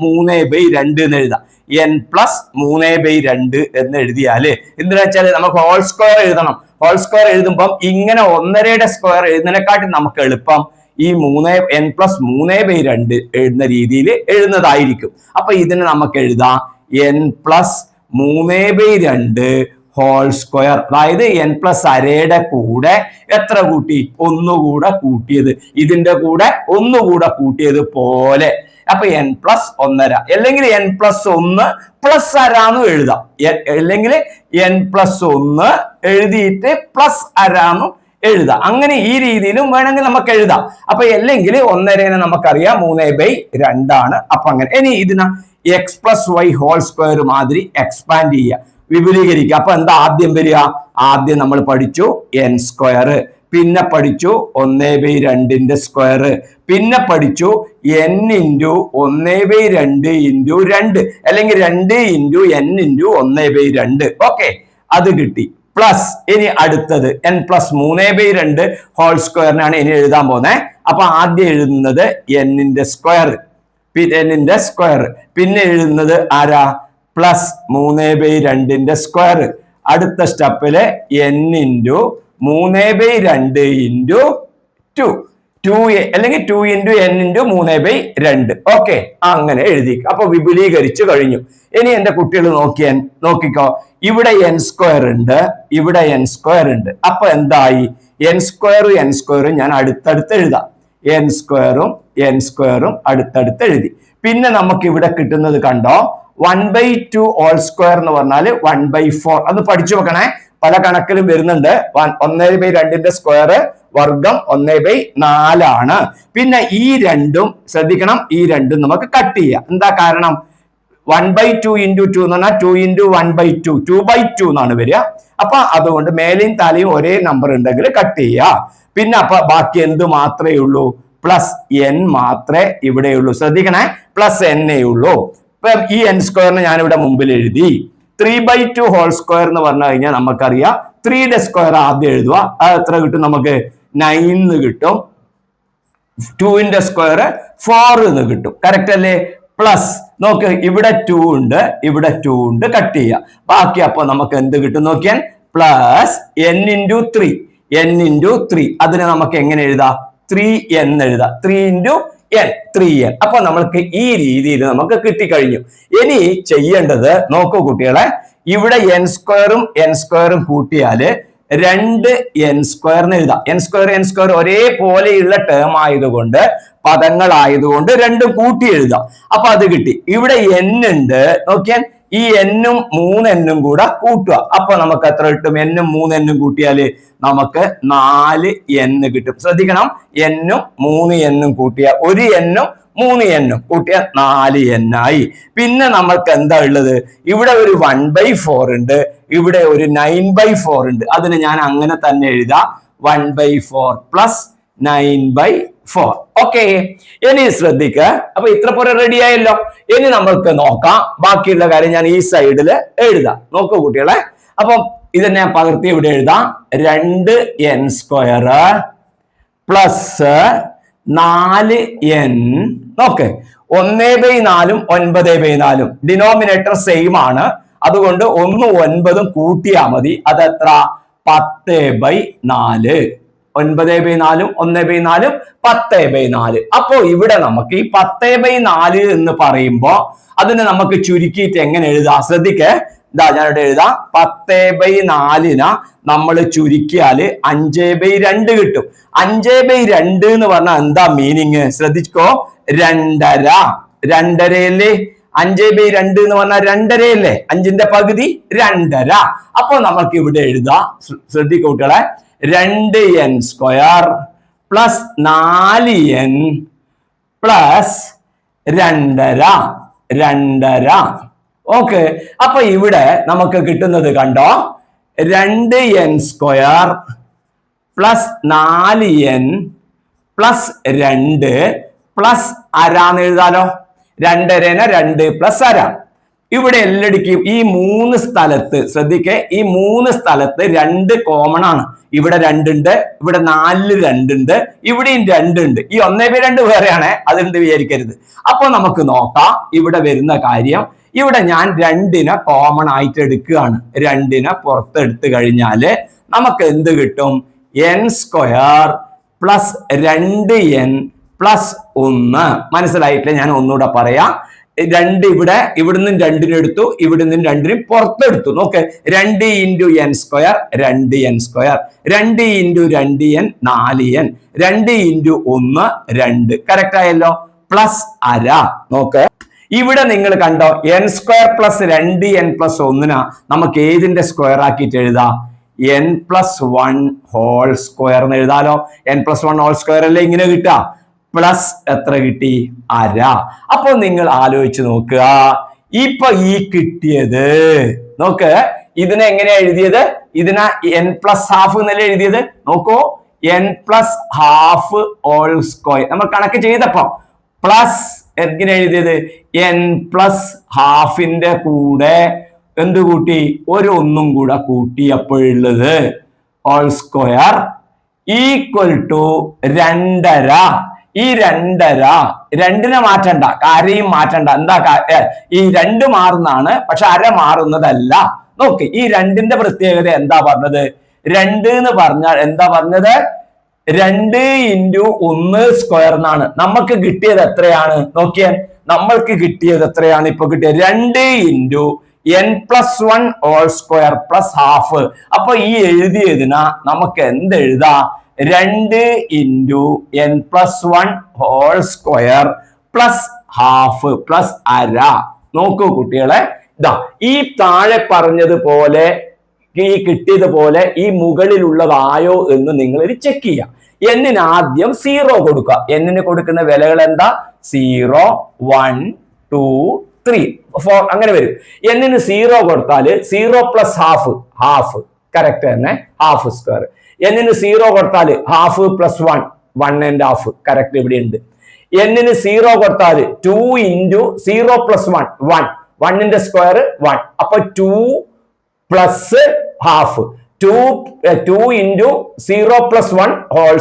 1 3/2 എന്ന് എഴുതാം. n പ്ലസ് 3/2 എന്ന് എഴുതിയാല് എന്തിനാ വെച്ചാല് നമുക്ക് ഹോൾ സ്ക്വയർ എഴുതണം. ഹോൾ സ്ക്വയർ എഴുതുമ്പോൾ ഇങ്ങനെ 1.5യുടെ സ്ക്വയർ എഴുതുന്നതിനെക്കാട്ടി നമുക്ക് എളുപ്പം ഈ n പ്ലസ് 3/2 എഴുതുന്ന രീതിയിൽ എഴുതുന്നതായിരിക്കും. അപ്പൊ ഇതിന് നമുക്ക് എഴുതാം n പ്ലസ് 3/2 ഹോൾ സ്ക്വയർ. അതായത് n പ്ലസ് അരയുടെ കൂടെ എത്ര കൂട്ടി? ഒന്നുകൂടെ കൂട്ടിയത്. ഇതിന്റെ കൂടെ ഒന്നുകൂടെ കൂട്ടിയത് പോലെ. അപ്പൊ n പ്ലസ് 1.5 അല്ലെങ്കിൽ n പ്ലസ് 1 പ്ലസ് അരാന്ന് എഴുതാം. അല്ലെങ്കിൽ n പ്ലസ് 1 എഴുതിയിട്ട് പ്ലസ് അരാന്നും എഴുതാം. അങ്ങനെ ഈ രീതിയിലും വേണമെങ്കിൽ നമുക്ക് എഴുതാം. അപ്പൊ അല്ലെങ്കിൽ 1.5നെ നമുക്കറിയാം 3/2 ആണ്. അപ്പൊ അങ്ങനെ ഇനി ഇതിന് x plus Y whole square മാതിരി എക്സ്പാൻഡ് ചെയ്യുക, വിപുലീകരിക്കുക. അപ്പൊ എന്താ ആദ്യം വരിക? ആദ്യം നമ്മൾ പഠിച്ചു n സ്ക്വയർ, പിന്നെ പഠിച്ചു 1/2ന്റെ സ്ക്വയർ, പിന്നെ പഠിച്ചു n × 1/2 × 2 അല്ലെങ്കിൽ 2 × n × 1/2. ഓക്കെ, അത് കിട്ടി. പ്ലസ് ഇനി അടുത്തത് n പ്ലസ് 3/2 ഹോൾ സ്ക്വയറിനാണ് ഇനി എഴുതാൻ പോകുന്നത്. അപ്പൊ ആദ്യം എഴുതുന്നത് n-ന്റെ സ്ക്വയർ, n-ന്റെ സ്ക്വയർ, പിന്നെ എഴുതുന്നത് ആരാ? പ്ലസ് 3/2ന്റെ സ്ക്വയർ. അടുത്ത സ്റ്റെപ്പില് n × 3/2 × 2 അല്ലെങ്കിൽ 2 × n × 3/2. ഓക്കെ, അങ്ങനെ എഴുതി. അപ്പൊ വിപുലീകരിച്ചു കഴിഞ്ഞു. ഇനി എന്റെ കുട്ടികൾ നോക്കിക്കോ, ഇവിടെ n സ്ക്വയർ ഉണ്ട്, ഇവിടെ n സ്ക്വയർ ഉണ്ട്. അപ്പൊ എന്തായി? n സ്ക്വയറും ഞാൻ അടുത്തടുത്ത് എഴുതാം. n സ്ക്വയറും അടുത്തടുത്ത് എഴുതി. പിന്നെ നമുക്ക് ഇവിടെ കിട്ടുന്നത് കണ്ടോ, 1/2 ഹോൾ സ്ക്വയർ എന്ന് പറഞ്ഞാൽ 1/4. അത് പഠിച്ചു വെക്കണേ, പല കണക്കിലും വരുന്നുണ്ട്. 1/2ന്റെ സ്ക്വയർ വർഗം 1/4 ആണ്. പിന്നെ ഈ രണ്ടും ശ്രദ്ധിക്കണം, ഈ രണ്ടും നമുക്ക് കട്ട് ചെയ്യാം. എന്താ കാരണം? 1/2 × 2 എന്ന് പറഞ്ഞാൽ 2 × 1/2 2/2 എന്നാണ് വരിക. അപ്പൊ അതുകൊണ്ട് മേലെയും താലയും ഒരേ നമ്പർ ഉണ്ടെങ്കിൽ കട്ട് ചെയ്യുക. പിന്നെ അപ്പൊ ബാക്കി എന്ത് മാത്രമേ ഉള്ളൂ? പ്ലസ് n മാത്രമേ ഇവിടെ ഉള്ളൂ. ശ്രദ്ധിക്കണേ, പ്ലസ് n ഉള്ളൂ. ഇപ്പൊ ഈ n സ്ക്വയറിന് ഞാൻ ഇവിടെ മുമ്പിൽ എഴുതി. 3/2 ഹോൾ സ്ക്വയർ എന്ന് പറഞ്ഞു കഴിഞ്ഞാൽ നമുക്കറിയാം 3ന്റെ സ്ക്വയർ ആദ്യം എഴുതുക. അത് എത്ര കിട്ടും? നമുക്ക് 9 കിട്ടും. 2ന്റെ സ്ക്വയർ 4 എന്ന് കിട്ടും. കറക്റ്റ് അല്ലേ? പ്ലസ് നോക്ക്, ഇവിടെ 2 ഉണ്ട്, ഇവിടെ 2 ഉണ്ട്, കട്ട് ചെയ്യുക. ബാക്കി അപ്പൊ നമുക്ക് എന്ത് കിട്ടും നോക്കിയാൽ? Plus n × 3, n × 3. അതിനെ നമുക്ക് എങ്ങനെ എഴുതാം? 3n എഴുതാം. 3 × n, 3n. അപ്പൊ നമ്മൾക്ക് ഈ രീതിയിൽ നമുക്ക് കിട്ടിക്കഴിഞ്ഞു. ഇനി ചെയ്യേണ്ടത് നോക്കൂ കുട്ടികളെ, ഇവിടെ n സ്ക്വയറും കൂട്ടിയാല് 2n സ്ക്വയറിന് എഴുതാം. n സ്ക്വയർ ഒരേപോലെയുള്ള ടേം ആയതുകൊണ്ട്, പദങ്ങളായതുകൊണ്ട് രണ്ടും കൂട്ടി എഴുതാം. അപ്പൊ അത് കിട്ടി. ഇവിടെ n ഉണ്ട്, നോക്കിയാൽ ഈ n-ഉം 3n-ഉം കൂടെ കൂട്ടുക. അപ്പൊ നമുക്ക് എത്ര കിട്ടും? n-ഉം 3n-ഉം കൂട്ടിയാല് നമുക്ക് 4n കിട്ടും. ശ്രദ്ധിക്കണം, n-ഉം 3n-ഉം കൂട്ടിയ 1n-ഉം 3n-ഉം കൂട്ടിയ 4n ആയി. പിന്നെ നമ്മൾക്ക് എന്താ ഉള്ളത്? ഇവിടെ ഒരു 1/4 ഉണ്ട്, ഇവിടെ ഒരു 9/4 ഉണ്ട്. അതിന് ഞാൻ അങ്ങനെ തന്നെ എഴുതാം, 1/4 പ്ലസ് 9/4. ഓക്കെ, ഇനി ശ്രദ്ധിക്കുക. അപ്പൊ ഇത്ര പോലെ റെഡി ആയല്ലോ. ഇനി നമ്മൾക്ക് നോക്കാം ബാക്കിയുള്ള കാര്യം. ഞാൻ ഈ സൈഡിൽ എഴുതാം. നോക്കൂ കുട്ടികളെ, അപ്പം ഇത് ഞാൻ പകർത്തി ഇവിടെ എഴുതാം. 2n square plus 4n. നോക്ക്, 1/4 9/4 ഡിനോമിനേറ്റർ സെയിം ആണ്. അതുകൊണ്ട് 1 9 കൂട്ടിയാൽ മതി. അതെത്ര? 10/4. 9/4 1/4 10/4. അപ്പോ ഇവിടെ നമുക്ക് ഈ 10/4 എന്ന് പറയുമ്പോ അതിനെ നമുക്ക് ചുരുക്കിയിട്ട് എങ്ങനെ എഴുതാം? ശ്രദ്ധിക്കേ, ഇതാ ഞാനിവിടെ എഴുതാം. 10/4 നമ്മൾ ചുരുക്കിയാല് 5/2 കിട്ടും. 5/2 എന്ന് പറഞ്ഞാൽ എന്താ മീനിങ്? ശ്രദ്ധിക്കോ, 2.5. 2.5 5/2 എന്ന് പറഞ്ഞാൽ 2.5 5ന്റെ പകുതി 2.5. അപ്പൊ നമുക്ക് ഇവിടെ എഴുതാം. ശ്രദ്ധിക്കൂ കുട്ടികളെ, 2n square plus 4n plus 2.5. Okay, അപ്പൊ ഇവിടെ നമുക്ക് കിട്ടുന്നത് കണ്ടോ, 2n² plus 4n plus 2 plus അരാന്ന് എഴുതാലോ. 2 2 പ്ലസ് അര. ഇവിടെ എല്ലടിക്കും ഈ 3 സ്ഥലത്ത് ശ്രദ്ധിക്കേ, ഈ 3 സ്ഥലത്ത് 2 കോമൺ ആണ്. ഇവിടെ 2 ഉണ്ട്, ഇവിടെ 4 2 ഉണ്ട്, ഇവിടെയും 2 ഉണ്ട്. ഈ 1/2 വേറെയാണ്, അതുണ്ട് വിചാരിക്കരുത്. അപ്പൊ നമുക്ക് നോക്കാം ഇവിടെ വരുന്ന കാര്യം. ഇവിടെ ഞാൻ 2നെ കോമൺ ആയിട്ട് എടുക്കുകയാണ്. 2നെ പുറത്തെടുത്തു കഴിഞ്ഞാല് നമുക്ക് എന്ത് കിട്ടും? n² plus 2n plus 1. മനസ്സിലായിട്ടില്ല? ഞാൻ ഒന്നുകൂടെ പറയാം. 2 ഇവിടുന്ന് 2നെ എടുത്തു, ഇവിടുന്ന് 2നും പുറത്തെടുത്തു. നോക്ക്, 2 × n² 2n², 2 × 2n 4n, 2 × 1 2. Correct ആയല്ലോ? പ്ലസ് അര. നോക്ക്, ഇവിടെ നിങ്ങൾ കണ്ടോ n² പ്ലസ് 2n പ്ലസ് 1 നമുക്ക് ഏതിന്റെ സ്ക്വയർ ആക്കിയിട്ട് എഴുതാം? n+1² എന്ന് എഴുതാലോ. n+1² അല്ലേ ഇങ്ങനെ കിട്ടുക? പ്ലസ് എത്ര കിട്ടി? അര. അപ്പൊ നിങ്ങൾ ആലോചിച്ച് നോക്കുക, ഇപ്പൊ ഈ കിട്ടിയത് നോക്ക്, ഇതിനെ എങ്ങനെയാ എഴുതിയത്? ഇതിനെ n+½ എന്നല്ലേ എഴുതിയത്? നോക്കൂ, n+½ നമ്മൾ കണക്ക് ചെയ്തപ്പോ പ്ലസ് എങ്ങനെ എഴുതിയത്? n+½ കൂടെ എന്ത് കൂട്ടി? ഒരു 1 കൂടെ കൂട്ടിയപ്പോഴുള്ളത് ഹോൾ² ഈക്വൽ ടു 2.5. ഈ 2.5 2നെ മാറ്റണ്ട, അരയും മാറ്റണ്ട. എന്താ ഈ 2 മാറുന്നതാണ്, പക്ഷെ അര മാറുന്നതല്ല. നോക്ക്, ഈ 2ന്റെ പ്രത്യേകത എന്താ പറഞ്ഞത്? 2 എന്ന് പറഞ്ഞാൽ എന്താ പറഞ്ഞത്? 2 × 1² എന്നാണ്. നമുക്ക് കിട്ടിയത് എത്രയാണ്? നോക്കിയേ, നമ്മൾക്ക് കിട്ടിയത് എത്രയാണ്? ഇപ്പൊ കിട്ടിയത് 2 × n+1² പ്ലസ് ഹാഫ്. അപ്പൊ ഈ എഴുതിയതിനാ നമുക്ക് എന്ത് എഴുതാം? 2 × n+1² പ്ലസ് ഹാഫ് പ്ലസ് അര. നോക്കൂ കുട്ടികളെ, ഇതാ ഈ താഴെ പറഞ്ഞതുപോലെ ഈ കിട്ടിയതുപോലെ ഈ മുകളിലുള്ളതായോ എന്ന് നിങ്ങൾ ചെക്ക് ചെയ്യാം. എന്നിന് ആദ്യം 0 കൊടുക്കുക. എന്നിന് കൊടുക്കുന്ന വിലകൾ എന്താ? 0 1 2 3 4 അങ്ങനെ വരും. എന്നിന് 0 കൊടുത്താൽ 0 പ്ലസ് ഹാഫ് കറക്റ്റ് തന്നെ, ½ എന്നിന് 0 കൊടുത്താൽ ഹാഫ് പ്ലസ് 1 1.5 കറക്റ്റ് ഇവിടെ ഉണ്ട്. എന്നിന് 0 കൊടുത്താൽ 2 × 0 പ്ലസ് 1 1 1ന്റെ സ്ക്വയർ 1. അപ്പൊ 2 പ്ലസ് ഹാഫ് 2 × 0 പ്ലസ് 1 ഹോൾ²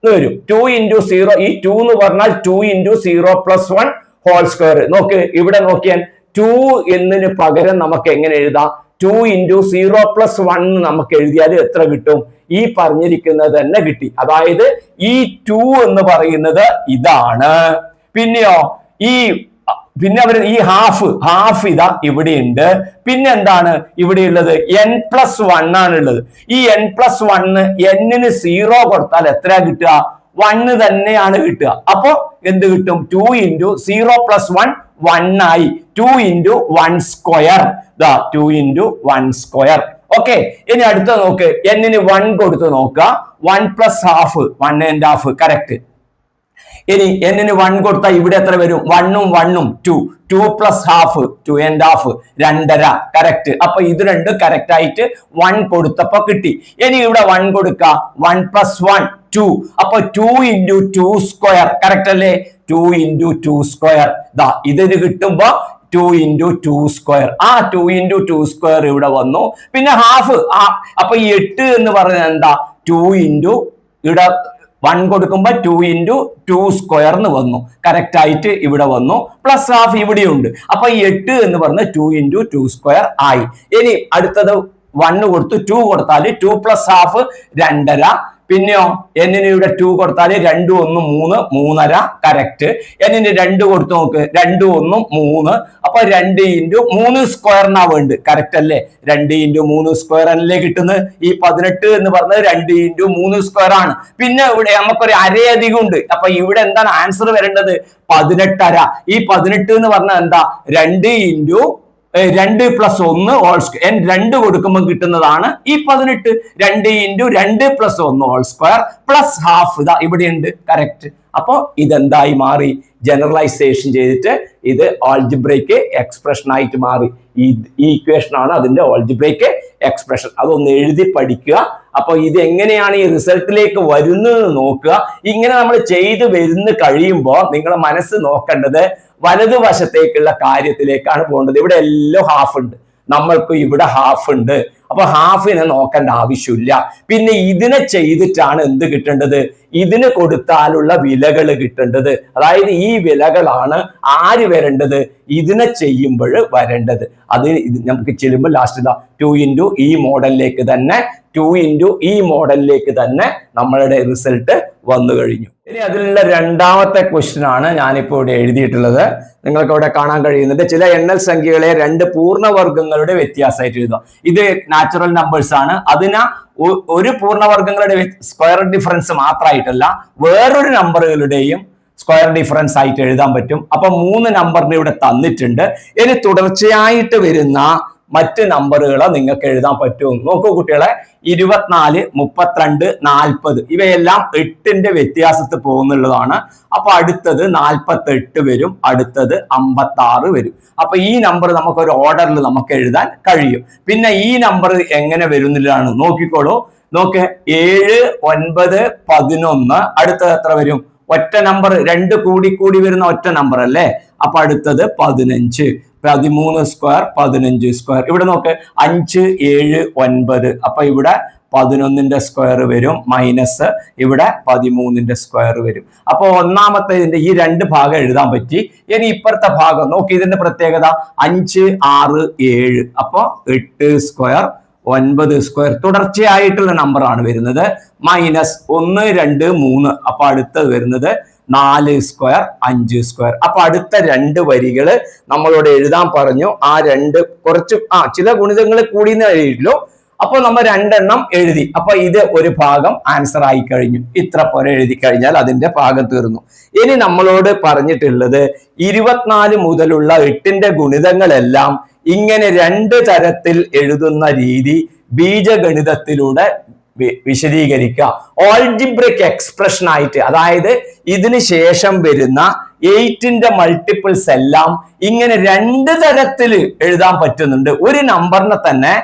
എന്ന് വരും. 2 × 0, ഈ 2 എന്ന് പറഞ്ഞാൽ 2 × 0 പ്ലസ് 1 ഹോൾ². നോക്ക്, ഇവിടെ നോക്കിയാൽ 2 എന്നതിന് പകരം നമുക്ക് എങ്ങനെ എഴുതാം? 2 × 0 പ്ലസ് 1 നമുക്ക് എഴുതിയാൽ എത്ര കിട്ടും? ഈ പറഞ്ഞിരിക്കുന്നത് തന്നെ കിട്ടി. അതായത് ഈ 2 എന്ന് പറയുന്നത് ഇതാണ്. പിന്നെയോ പിന്നെ ഈ ഹാഫ് ഇതാ ഇവിടെ ഉണ്ട്. പിന്നെ എന്താണ് ഇവിടെ ഉള്ളത്? n+1 ആണ് ഉള്ളത്. ഈ n+1 n-ന് 0 കൊടുത്താൽ എത്ര കിട്ടുക? 1 തന്നെയാണ് കിട്ടുക. അപ്പൊ എന്ത് കിട്ടും? 2 × 0 പ്ലസ് 1 1 ആയി. 2 × 1². 2 × 1². ഓക്കെ, ഇനി അടുത്ത നോക്ക്, n-ന് 1 കൊടുത്ത് നോക്കുക. 1 പ്ലസ് ഹാഫ് 1.5 കറക്റ്റ്. ഇനി n-ന് 1 കൊടുത്താൽ ഇവിടെ എത്ര വരും? 1 ഉം 1 ഉം 2. 2 പ്ലസ് ഹാഫ് 2.5 2.5 കറക്റ്റ്. അപ്പൊ ഇത് രണ്ടും കറക്റ്റ് ആയിട്ട് 1 കൊടുത്തപ്പോ കിട്ടി. ഇനി ഇവിടെ 1 കൊടുക്കുക. 1 പ്ലസ് 1 2. അപ്പൊ 2 × 2² കറക്റ്റ് അല്ലേ? 2 × 2². ഇതിന് കിട്ടുമ്പോ 2 × 2². ആ 2 × 2² ഇവിടെ വന്നു. പിന്നെ ഹാഫ്, അപ്പൊ ഈ 8 എന്ന് പറയുന്നത് എന്താ? 2 × ഇവിടെ 1 കൊടുക്കുമ്പോ 2 × 2² എന്ന് വന്നു. കറക്റ്റ് ആയിട്ട് ഇവിടെ വന്നു. പ്ലസ് ഹാഫ് ഇവിടെയുണ്ട്. അപ്പൊ ഈ 8 എന്ന് പറഞ്ഞ 2 × 2² ആയി. ഇനി അടുത്തത് 1 കൊടുത്തു, 2 കൊടുത്താൽ 2 പ്ലസ് ഹാഫ് 2.5. പിന്നെയോ n-ന് ഇവിടെ 2 കൊടുത്താൽ 2 1 3 3.5 കറക്റ്റ്. n-ന് 2 കൊടുത്തു നോക്ക്, 2 1 3. അപ്പൊ 2 × 3² വേണ്ട കറക്റ്റ് അല്ലേ? 2 × 3² അല്ലേ കിട്ടുന്നത്? ഈ 18 എന്ന് പറഞ്ഞത് 2 × 3² ആണ്. പിന്നെ ഇവിടെ നമുക്കൊരു അരയധികം ഉണ്ട്. അപ്പൊ ഇവിടെ എന്താണ് ആൻസർ വരേണ്ടത്? 18.5. ഈ 18 എന്ന് പറഞ്ഞാൽ എന്താ? 2 × 2 പ്ലസ് 1 ഹോൾ². 2 കൊടുക്കുമ്പോൾ കിട്ടുന്നതാണ് ഈ 18. 2 × 2 പ്ലസ് 1 ഹോൾ² പ്ലസ് ഹാഫ് ഇതാ ഇവിടെ ഉണ്ട് കറക്റ്റ്. അപ്പോൾ ഇതെന്തായി മാറി? ജനറലൈസേഷൻ ചെയ്തിട്ട് ഇത് ആൾജിബ്രയ്ക്ക് എക്സ്പ്രഷൻ ആയിട്ട് മാറി. ഈ ഇക്വേഷൻ ആണ് അതിന്റെ ആൾജിബ്രയ്ക്ക് എക്സ്പ്രഷൻ. അതൊന്ന് എഴുതി പഠിക്കുക. അപ്പൊ ഇത് എങ്ങനെയാണ് ഈ റിസൾട്ടിലേക്ക് വരുന്നത് നോക്കുക. ഇങ്ങനെ നമ്മൾ ചെയ്ത് വരുന്ന കഴിയുമ്പോൾ നിങ്ങളുടെ മനസ്സ് നോക്കേണ്ടത് വലതുവശത്തേക്കുള്ള കാര്യത്തിലേക്കാണ് പോകേണ്ടത്. ഇവിടെ എല്ലാം ഹാഫ് ഉണ്ട്, നമ്മൾക്ക് ഇവിടെ ഹാഫ് ഉണ്ട്. അപ്പൊ ഹാഫിനെ നോക്കേണ്ട ആവശ്യമില്ല. പിന്നെ ഇതിനെ ചെയ്തിട്ടാണ് എന്ത് കിട്ടേണ്ടത്? ഇതിന് കൊടുത്താലുള്ള വിലകൾ കിട്ടേണ്ടത്. അതായത് ഈ വിലകളാണ് ആര് വരേണ്ടത്? ഇതിനെ ചെയ്യുമ്പോൾ വരേണ്ടത്. അത് നമുക്ക് ചെല്ലുമ്പോൾ ലാസ്റ്റ് 2 ഇൻറ്റു ഈ മോഡലിലേക്ക് തന്നെ 2 ഇൻറ്റു ഈ മോഡലിലേക്ക് തന്നെ നമ്മളുടെ റിസൾട്ട് വന്നു കഴിഞ്ഞു. ഇനി അതിലുള്ള രണ്ടാമത്തെ ക്വസ്റ്റ്യൻ ആണ് ഞാനിപ്പോൾ ഇവിടെ എഴുതിയിട്ടുള്ളത്. നിങ്ങൾക്ക് ഇവിടെ കാണാൻ കഴിയുന്നത് ചില എണ്ണൽ സംഖ്യകളെ 2 പൂർണ്ണവർഗങ്ങളുടെ വ്യത്യാസമായിട്ട് എഴുതാം. ഇത് നാച്ചുറൽ നമ്പേഴ്സ് ആണ്. അതിന് ഒരു പൂർണ്ണവർഗങ്ങളുടെ സ്ക്വയർ ഡിഫറൻസ് മാത്രമായിട്ടല്ല, വേറൊരു നമ്പറുകളുടെയും സ്ക്വയർ ഡിഫറൻസ് ആയിട്ട് എഴുതാൻ പറ്റും. അപ്പൊ 3 നമ്പറിന് ഇവിടെ തന്നിട്ടുണ്ട്. ഇനി തുടർച്ചയായിട്ട് വരുന്ന മറ്റ് നമ്പറുകളെ നിങ്ങൾക്ക് എഴുതാൻ പറ്റും. നോക്കൂ കുട്ടികളെ, 24, 32, 40 ഇവയെല്ലാം 8ന്റെ വ്യത്യാസത്തിൽ പോകുന്നുള്ളതാണ്. അപ്പൊ അടുത്തത് 48 വരും, അടുത്തത് 56 വരും. അപ്പൊ ഈ നമ്പർ നമുക്ക് ഒരു ഓർഡറിൽ നമുക്ക് എഴുതാൻ കഴിയും. പിന്നെ ഈ നമ്പർ എങ്ങനെ വരുന്നില്ലാണ് നോക്കിക്കോളൂ. നോക്ക്, 7, 9, 11 അടുത്തത് എത്ര വരും? ഒറ്റ നമ്പർ, 2 കൂടി വരുന്ന ഒറ്റ നമ്പർ അല്ലേ? അപ്പൊ അടുത്തത് 15, 13 സ്ക്വയർ 15 സ്ക്വയർ. ഇവിടെ നോക്ക്, 5, 7, 9. അപ്പൊ ഇവിടെ 11ന്റെ സ്ക്വയർ വരും, മൈനസ് ഇവിടെ 13ന്റെ സ്ക്വയർ വരും. അപ്പൊ ഒന്നാമത്തെ ഇതിന്റെ ഈ 2 ഭാഗം എഴുതാൻ പറ്റി. ഇനി ഇപ്പുറത്തെ ഭാഗം നോക്കി, ഇതിന്റെ പ്രത്യേകത 5, 6, 7. അപ്പൊ 8 സ്ക്വയർ 9 സ്ക്വയർ തുടർച്ചയായിട്ടുള്ള നമ്പർ ആണ് വരുന്നത്. മൈനസ് 1, 2, 3. അപ്പൊ അടുത്തത് വരുന്നത് 4 സ്ക്വയർ 5 സ്ക്വയർ. അപ്പൊ അടുത്ത 2 വരികൾ നമ്മളോട് എഴുതാൻ പറഞ്ഞു. ആ 2 കുറച്ച് ചില ഗുണിതങ്ങൾ കൂടി എഴുതിയില്ലോ. അപ്പൊ നമ്മൾ 2 എണ്ണം എഴുതി. അപ്പൊ ഇത് ഒരു ഭാഗം ആൻസർ ആയി കഴിഞ്ഞു. ഇത്ര പോലെ എഴുതി കഴിഞ്ഞാൽ അതിന്റെ ഭാഗം തീർന്നു. ഇനി നമ്മളോട് പറഞ്ഞിട്ടുള്ളത് 24 മുതലുള്ള 8ന്റെ ഗുണിതങ്ങളെല്ലാം ഇങ്ങനെ 2 തരത്തിൽ എഴുതുന്ന രീതി ബീജഗണിതത്തിലൂടെ വിശദീകരിക്കുക. ആൾജിബ്രിക് എക്സ്പ്രഷൻ ആയിട്ട്, അതായത് ഇതിന് ശേഷം വരുന്ന 8ന്റെ മൾട്ടിപ്പിൾസ് എല്ലാം ഇങ്ങനെ 2 തരത്തിൽ എഴുതാൻ പറ്റുന്നുണ്ട്. ഒരു നമ്പറിനെ തന്നെ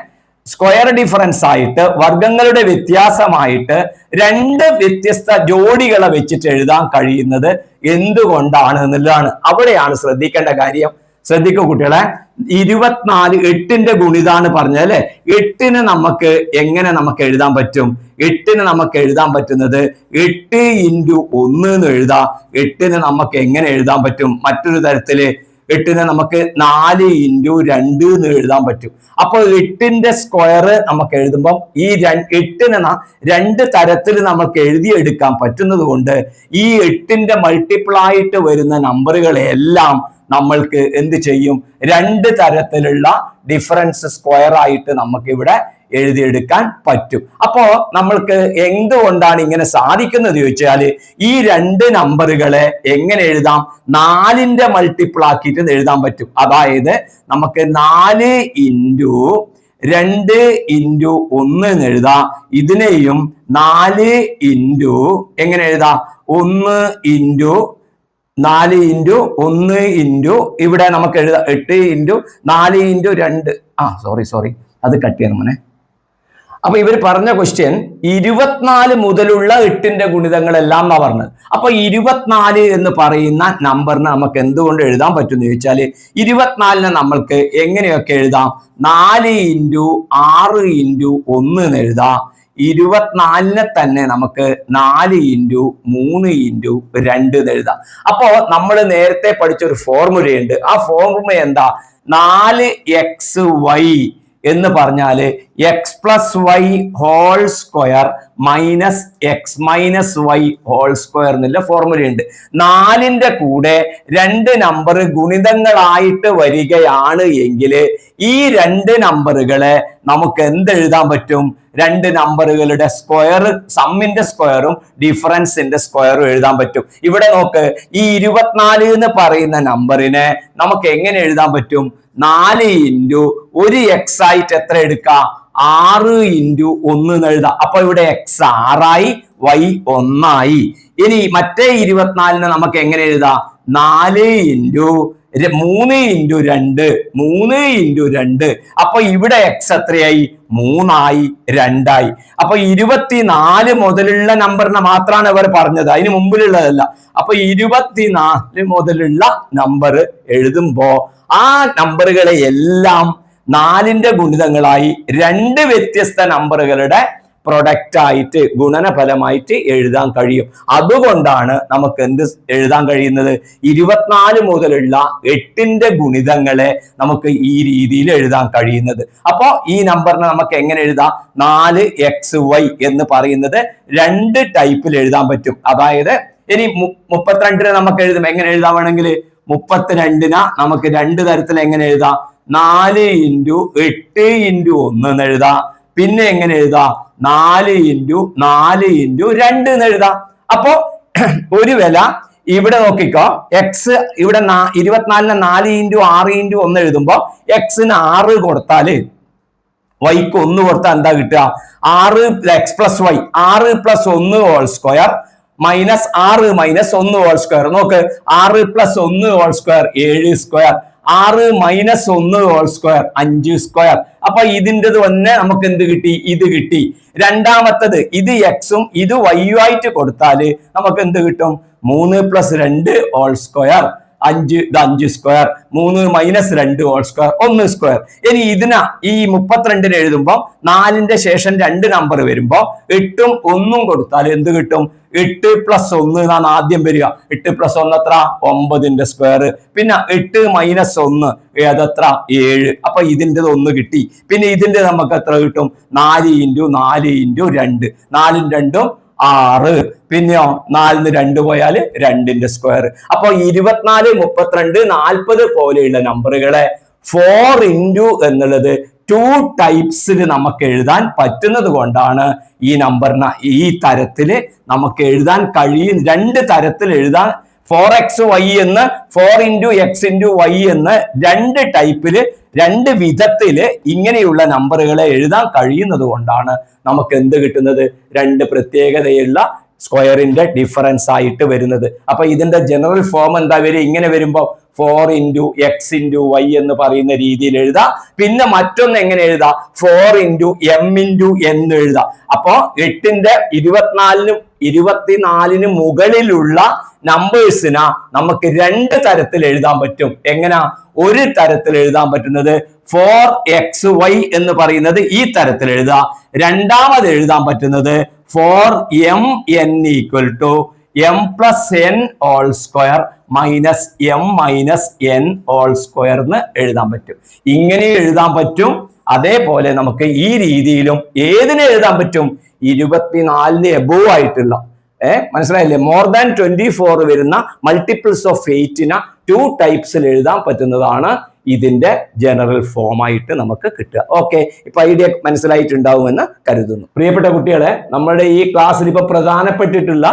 സ്ക്വയർ ഡിഫറൻസ് ആയിട്ട്, വർഗങ്ങളുടെ വ്യത്യാസമായിട്ട് 2 വ്യത്യസ്ത ജോഡികളെ വെച്ചിട്ട് എഴുതാൻ കഴിയുന്നത് എന്തുകൊണ്ടാണ് എന്നുള്ളതാണ്. അവിടെയാണ് ശ്രദ്ധിക്കേണ്ട കാര്യം. ശ്രദ്ധിക്കൂ കുട്ടികളെ, 24 8ന്റെ ഗുണിതാണ് പറഞ്ഞല്ലേ. 8ന് നമുക്ക് എങ്ങനെ നമുക്ക് എഴുതാൻ പറ്റും? 8ന് നമുക്ക് എഴുതാൻ പറ്റുന്നത് 8 ഇൻറ്റു 1 എന്ന് എഴുതാം. 8ന് നമുക്ക് എങ്ങനെ എഴുതാൻ പറ്റും? മറ്റൊരു തരത്തില് 8ന് നമുക്ക് 4 ഇൻറ്റു 2 എന്ന് എഴുതാൻ പറ്റും. അപ്പൊ 8ന്റെ സ്ക്വയർ നമുക്ക് എഴുതുമ്പോൾ ഈ 8ന് 2 തരത്തിൽ നമുക്ക് എഴുതിയെടുക്കാൻ പറ്റുന്നത് കൊണ്ട് ഈ 8ന്റെ മൾട്ടിപ്പിൾ ആയിട്ട് വരുന്ന നമ്പറുകളെല്ലാം നമ്മൾക്ക് എന്ത് ചെയ്യും? 2 തരത്തിലുള്ള ഡിഫറൻസ് സ്ക്വയർ ആയിട്ട് നമുക്ക് ഇവിടെ എഴുതിയെടുക്കാൻ പറ്റും. അപ്പോ നമ്മൾക്ക് എന്തുകൊണ്ടാണ് ഇങ്ങനെ സാധിക്കുന്നത് ചോദിച്ചാൽ, ഈ 2 നമ്പറുകളെ എങ്ങനെ എഴുതാം? 4ന്റെ മൾട്ടിപ്പിൾ ആക്കിയിട്ട് എഴുതാൻ പറ്റും. അതായത് നമുക്ക് 4 ഇൻറ്റു 2 ഇൻറ്റു 1 എന്ന് എഴുതാം. ഇതിനെയും 4 ഇൻറ്റു എങ്ങനെ എഴുതാം? 1 ഇൻറ്റു 4 ഇൻറ്റു 1 ഇൻറ്റു ഇവിടെ നമുക്ക് എഴുതാം 8 ഇൻറ്റു 4 ഇൻറ്റു 2. സോറി അത് കട്ട് ചെയ്യണം മോനെ. അപ്പൊ ഇവർ പറഞ്ഞ ക്വസ്റ്റ്യൻ 24 മുതലുള്ള 8ന്റെ ഗുണിതങ്ങളെല്ലാം എന്നാ പറഞ്ഞത്. അപ്പൊ 24 എന്ന് പറയുന്ന നമ്പറിന് നമുക്ക് എന്തുകൊണ്ട് എഴുതാൻ പറ്റും എന്ന് ചോദിച്ചാല്, 24നെ നമ്മൾക്ക് എങ്ങനെയൊക്കെ എഴുതാം? 4 ഇൻറ്റു 6 ഇൻറ്റു 1 എന്ന് എഴുതാം. 24നെ തന്നെ നമുക്ക് 4 ഇൻറ്റു 3 ഇൻറ്റു 2 എന്ന് എഴുതാം. അപ്പോ നമ്മൾ നേരത്തെ പഠിച്ചൊരു ഫോർമുലയുണ്ട്. ആ ഫോർമുല എന്താ? 4xy എന്ന് പറഞ്ഞാല് X plus Y whole square minus X minus Y whole square എന്നുള്ള ഫോർമുലയുണ്ട്. 4ന്റെ കൂടെ 2 നമ്പർ ഗുണിതങ്ങളായിട്ട് വരികയാണ് എങ്കിൽ ഈ 2 നമ്പറുകളെ നമുക്ക് എന്തെഴുതാൻ പറ്റും? 2 നമ്പറുകളുടെ സ്ക്വയർ, സമ്മിന്റെ സ്ക്വയറും ഡിഫറൻസിന്റെ സ്ക്വയറും എഴുതാൻ പറ്റും. ഇവിടെ നോക്ക്, ഈ 24 എന്ന് പറയുന്ന നമ്പറിനെ നമുക്ക് എങ്ങനെ എഴുതാൻ പറ്റും? 4 ഇൻറ്റു ഒരു എക്സ് ആയിട്ട് എത്ര എടുക്കാം? 6 ഇൻറ്റു 1 എന്ന് എഴുതാം. അപ്പൊ ഇവിടെ x 6ആയി, y 1ആയി. ഇനി മറ്റേ 24നെ നമുക്ക് എങ്ങനെ എഴുതാം? 4 ഇൻറ്റു 3 ഇൻറ്റു 2, 3 ഇൻറ്റു 2. അപ്പൊ ഇവിടെ x എത്രയായി? 3ആയി, 2ആയി. അപ്പൊ 24 മുതലുള്ള നമ്പറിനെ മാത്രമാണ് ഇവർ പറഞ്ഞത്, അതിന് മുമ്പിലുള്ളതല്ല. അപ്പൊ 24 മുതലുള്ള നമ്പർ എഴുതുമ്പോ ആ നമ്പറുകളെ എല്ലാം 4ന്റെ ഗുണിതങ്ങളായി 2 വ്യത്യസ്ത നമ്പറുകളുടെ പ്രൊഡക്റ്റ് ആയിട്ട്, ഗുണനഫലമായിട്ട് എഴുതാൻ കഴിയും. അതുകൊണ്ടാണ് നമുക്ക് എന്ത് എഴുതാൻ കഴിയുന്നത്? 24 മുതലുള്ള 8ന്റെ ഗുണിതങ്ങളെ നമുക്ക് ഈ രീതിയിൽ എഴുതാൻ കഴിയുന്നത്. അപ്പോ ഈ നമ്പറിനെ നമുക്ക് എങ്ങനെ എഴുതാം? 4xy എന്ന് പറയുന്നത് 2 ടൈപ്പിൽ എഴുതാൻ പറ്റും. അതായത് ഇനി 32നെ നമുക്ക് എഴുതും. എങ്ങനെ എഴുതാൻ വേണമെങ്കിൽ 32നെ നമുക്ക് 2 തരത്തിൽ എങ്ങനെ എഴുതാം? 4 ഇൻറ്റു 8 ഇൻറ്റു 1 എന്ന് എഴുതാം. പിന്നെ എങ്ങനെ എഴുതാം? 4 ഇൻറ്റു 4 ഇൻറ്റു 2 എന്ന് എഴുതാം. അപ്പോ ഒരു വില ഇവിടെ നോക്കിക്കോ, എക്സ് ഇവിടെ 24നെ 4 ഇൻറ്റു 6 ഇൻറ്റു 1 എഴുതുമ്പോ എക്സിന് 6 കൊടുത്താല് വൈക്ക് 1 കൊടുത്താൽ എന്താ കിട്ടുക? 6x + y, 6 + 1 whole square minus 6 - 1 whole square. നോക്ക്, 6 + 1 whole square 7 square, 6 - 1 whole square 5 square. അപ്പൊ ഇതിൻ്റെ തന്നെ നമുക്ക് എന്ത് കിട്ടി? ഇത് കിട്ടി. രണ്ടാമത്തത് ഇത് എക്സും ഇത് വൈയും ആയിട്ട് കൊടുത്താല് നമുക്ക് എന്ത് കിട്ടും? 3 + 2 whole square 5 square, 3 - 2 whole square 1 square. ഇനി ഇതിന ഈ 32ന് എഴുതുമ്പോൾ 4ന്റെ ശേഷം 2 നമ്പർ വരുമ്പോ 8ഉം 1ഉം കൊടുത്താൽ എന്ത് കിട്ടും? 8 + 1 എന്നാണ് ആദ്യം വരിക. 8 + 1 എത്ര? 9ന്റെ സ്ക്വയർ. പിന്നെ 8 - 1 ഏതെത്ര? 7. അപ്പൊ ഇതിൻ്റെ 1 കിട്ടി. പിന്നെ ഇതിന്റെ നമുക്ക് എത്ര കിട്ടും? 4 ഇൻറ്റു 4 ഇൻറ്റു 2, 4ഉം 2ഉം 6. പിന്നെയോ 4ന് 2 പോയാൽ 2ന്റെ സ്ക്വയർ. അപ്പൊ 24, 32, 40 പോലെയുള്ള നമ്പറുകളെ 4 ഇൻറ്റു എന്നുള്ളത് 2 ടൈപ്സിൽ നമുക്ക് എഴുതാൻ പറ്റുന്നത് കൊണ്ടാണ് ഈ നമ്പറിനെ ഈ തരത്തില് നമുക്ക് എഴുതാൻ കഴിയും. 2 തരത്തിൽ എഴുതാൻ 4xy എന്ന് 4 ഇൻറ്റു x ഇൻറ്റു y എന്ന് 2 ടൈപ്പില് 2 വിധത്തില് ഇങ്ങനെയുള്ള നമ്പറുകളെ എഴുതാൻ കഴിയുന്നത് കൊണ്ടാണ് നമുക്ക് എന്ത് കിട്ടുന്നത്? 2 പ്രത്യേകതയുള്ള സ്ക്വയറിന്റെ ഡിഫറൻസ് ആയിട്ട് വരുന്നത്. അപ്പൊ ഇതിന്റെ ജനറൽ ഫോം എന്താ വരിക? ഇങ്ങനെ വരുമ്പോ 4 ഇൻറ്റു x ഇൻറ്റു y എന്ന് പറയുന്ന രീതിയിൽ എഴുതാം. പിന്നെ മറ്റൊന്ന് എങ്ങനെ എഴുതാം? 4 ഇൻറ്റു m ഇൻറ്റു n എഴുതാം. അപ്പോ 8ന്റെ 24നും 24ന് മുകളിലുള്ള നമ്പേഴ്സിനെ നമുക്ക് 2 തരത്തിൽ എഴുതാൻ പറ്റും. എങ്ങനാ? ഒരു തരത്തിൽ എഴുതാൻ പറ്റുന്നത് 4xy എന്ന് പറയുന്നത് ഈ തരത്തിൽ എഴുതാം. രണ്ടാമത് എഴുതാൻ പറ്റുന്നത് 4mn = m + n whole square minus m - n whole square എന്ന് എഴുതാൻ പറ്റും. ഇങ്ങനെ എഴുതാൻ പറ്റും. അതേപോലെ നമുക്ക് ഈ രീതിയിലും ഏതിനെ എഴുതാൻ പറ്റും? 24ന് എബോവ് ആയിട്ടുള്ള മനസ്സിലായില്ലേ? മോർ ദാൻ 24 വരുന്ന മൾട്ടിപ്പിൾസ് ഓഫ് 8നെ 2 ടൈപ്സിൽ എഴുതാൻ പറ്റുന്നതാണ് ഇതിന്റെ ജനറൽ ഫോം ആയിട്ട് നമുക്ക് കിട്ടുക. ഓക്കെ, ഇപ്പൊ ഐഡിയ മനസ്സിലായിട്ടുണ്ടാവുമെന്ന് കരുതുന്നു. പ്രിയപ്പെട്ട കുട്ടികളെ, നമ്മുടെ ഈ ക്ലാസ്സിൽ ഇപ്പൊ പ്രധാനപ്പെട്ടിട്ടുള്ള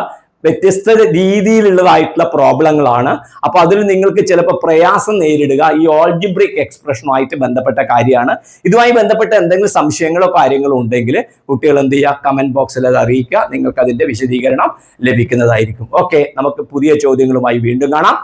വ്യത്യസ്ത രീതിയിലുള്ളതായിട്ടുള്ള പ്രോബ്ലങ്ങളാണ്. അപ്പൊ അതിൽ നിങ്ങൾക്ക് ചിലപ്പോൾ പ്രയാസം നേരിടുക ഈ ഓൾജിബ്രിക് എക്സ്പ്രഷനുമായിട്ട് ബന്ധപ്പെട്ട കാര്യമാണ്. ഇതുമായി ബന്ധപ്പെട്ട എന്തെങ്കിലും സംശയങ്ങളോ കാര്യങ്ങളോ ഉണ്ടെങ്കിൽ കുട്ടികൾ എന്ത് ചെയ്യുക? കമന്റ് ബോക്സിൽ അത് അറിയിക്കുക. നിങ്ങൾക്ക് അതിന്റെ വിശദീകരണം ലഭിക്കുന്നതായിരിക്കും. ഓക്കെ, നമുക്ക് പുതിയ ചോദ്യങ്ങളുമായി വീണ്ടും കാണാം.